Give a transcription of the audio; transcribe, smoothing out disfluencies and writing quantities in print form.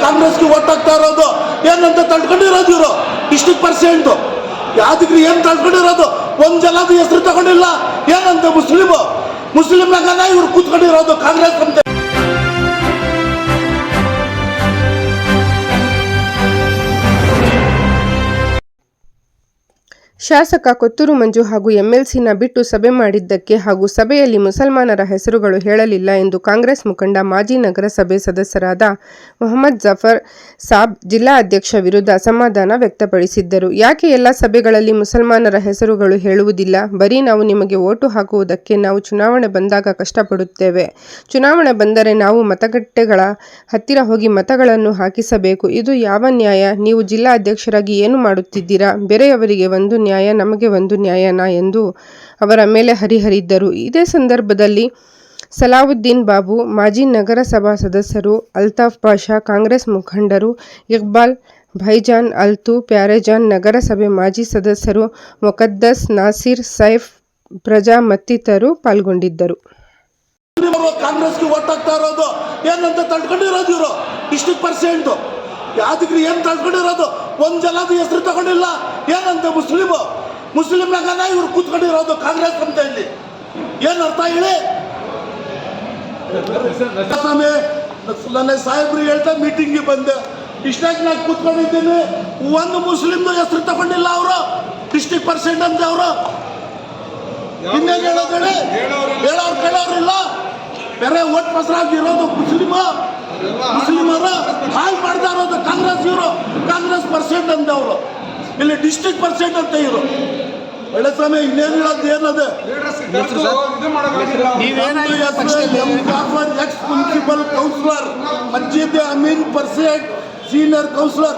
ಕಾಂಗ್ರೆಸ್ಗೆ ಓಟ್ ಹಾಕ್ತಾ ಇರೋದು ಏನಂತ ತಳ್ಕೊಂಡಿರೋದು ಇವರು ಇಷ್ಟು ಪರ್ಸೆಂಟ್ ಯಾವ್ದಕ್ರಿ ಏನ್ ತಳ್ಕೊಂಡಿರೋದು ಒಂದ್ ಜಲದ ಹೆಸರು ತಗೊಂಡಿಲ್ಲ ಏನಂತ ಮುಸ್ಲಿಮ್ನಾಗ ಇವ್ರು ಕೂತ್ಕೊಂಡಿರೋದು ಕಾಂಗ್ರೆಸ್ ಅಂತ. ಶಾಸಕ ಕೊತ್ತೂರು ಮಂಜು ಹಾಗೂ ಎಂಎಲ್ಸಿನ ಬಿಟ್ಟು ಸಭೆ ಮಾಡಿದ್ದಕ್ಕೆ ಹಾಗೂ ಸಭೆಯಲ್ಲಿ ಮುಸಲ್ಮಾನರ ಹೆಸರುಗಳು ಹೇಳಲಿಲ್ಲ ಎಂದು ಕಾಂಗ್ರೆಸ್ ಮುಖಂಡ ಮಾಜಿ ನಗರಸಭೆ ಸದಸ್ಯರಾದ ಮೊಹಮ್ಮದ್ ಜಫರ್ ಸಾಬ್ ಜಿಲ್ಲಾ ಅಧ್ಯಕ್ಷ ವಿರುದ್ಧ ಅಸಮಾಧಾನ ವ್ಯಕ್ತಪಡಿಸಿದ್ದರು. ಯಾಕೆ ಎಲ್ಲ ಸಭೆಗಳಲ್ಲಿ ಮುಸಲ್ಮಾನರ ಹೆಸರುಗಳು ಹೇಳುವುದಿಲ್ಲ? ಬರೀ ನಾವು ನಿಮಗೆ ಓಟು ಹಾಕುವುದಕ್ಕೆ ನಾವು ಚುನಾವಣೆ ಬಂದಾಗ ಕಷ್ಟಪಡುತ್ತೇವೆ. ಚುನಾವಣೆ ಬಂದರೆ ನಾವು ಮತಗಟ್ಟೆಗಳ ಹತ್ತಿರ ಹೋಗಿ ಮತಗಳನ್ನು ಹಾಕಿಸಬೇಕು. ಇದು ಯಾವ ನ್ಯಾಯ? ನೀವು ಜಿಲ್ಲಾ ಅಧ್ಯಕ್ಷರಾಗಿ ಏನು ಮಾಡುತ್ತಿದ್ದೀರಾ? ಬೇರೆಯವರಿಗೆ ಒಂದು ನ್ಯಾಯ, ನಮಗೆ ಒಂದು ನ್ಯಾಯನಾ ಎಂದು ಅವರ ಮೇಲೆ ಹರಿಹರಿದ್ದರು. ಇದೇ ಸಂದರ್ಭದಲ್ಲಿ ಸಲಾವುದ್ದೀನ್ ಬಾಬು, ಮಾಜಿ ನಗರಸಭಾ ಸದಸ್ಯರು ಅಲ್ತಾಫ್ ಪಾಷಾ, ಕಾಂಗ್ರೆಸ್ ಮುಖಂಡರು ಇಕ್ಬಾಲ್, ಭೈಜಾನ್, ಅಲ್ತು, ಪ್ಯಾರೇಜಾನ್, ನಗರಸಭೆ ಮಾಜಿ ಸದಸ್ಯರು ಮುಕದ್ದಸ್, ನಾಸಿರ್, ಸೈಫ್, ಪ್ರಜಾ ಮತ್ತಿತರರು ಪಾಲ್ಗೊಂಡಿದ್ದರು. ಕಾಂಗ್ರೆಸ್ಗೆ ಓಟ್ ಹಾಕ್ತಾ ಇರೋದು ಏನಂತ ತಳ್ಕೊಂಡಿರೋದು ಇವರು ಇಷ್ಟು ಪರ್ಸೆಂಟ್ ಯಾವ್ದಕ್ರಿ ಏನ್ ತಳ್ಕೊಂಡಿರೋದು ಒಂದ್ ಜಲದ ಹೆಸರು ತಗೊಂಡಿಲ್ಲ ಏನಂತ ಮುಸ್ಲಿಮ್ನಾಗ ಇವ್ರು ಕೂತ್ಕೊಂಡಿರೋದು ಕಾಂಗ್ರೆಸ್ ಅಂತ. ಇಲ್ಲಿ ಏನ್ ಅರ್ಥ ಹೇಳಿ? ನನ್ನ ಸಾಹೇಬ್ರು ಹೇಳ್ತಾ ಮೀಟಿಂಗ್ಗೆ ಬಂದೆ, ಇಷ್ಟಾಗಿ ನಾನು ಕೂತ್ಕೊಂಡಿದ್ದೀನಿ, ಒಂದು ಮುಸ್ಲಿಂ ಹೆಸರು ತಗೊಂಡಿಲ್ಲ ಅವರು ಇಷ್ಟು ಪರ್ಸೆಂಟ್ ಅಂತ. ಅವರು ಇನ್ನೇನು ಹೇಳೋದು ಹೇಳಿ? ಹೇಳೋರು ಕೇಳೋರಿಲ್ಲ. ಬೇರೆ ಓಟ್ ಪಸರಾಗಿರೋದು ಮುಸ್ಲಿಮರ ಹಾಳು ಮಾಡ್ತಾ ಇರೋದು ಕಾಂಗ್ರೆಸ್. ಇವರು ಕಾಂಗ್ರೆಸ್ ಪರ್ಸೆಂಟ್ ಅಂತ, ಅವರು ಇಲ್ಲಿ ಡಿಸ್ಟ್ರಿಕ್ಟ್ ಪರ್ಸೆಂಟ್ ಅಂತ. ಇವರು ಒಳ್ಳೆ ಸಮಯ ಇನ್ನೇನು ಹೇಳೋದು ಏನದು? ಎಕ್ಸ್ ಮುನ್ಸಿಪಲ್ ಕೌನ್ಸಿಲರ್ ಮಜೀದ್ ಅಮೀನ್ ಪರ್ಸೆಂಟ್, ಸೀನಿಯರ್ ಕೌನ್ಸಿಲರ್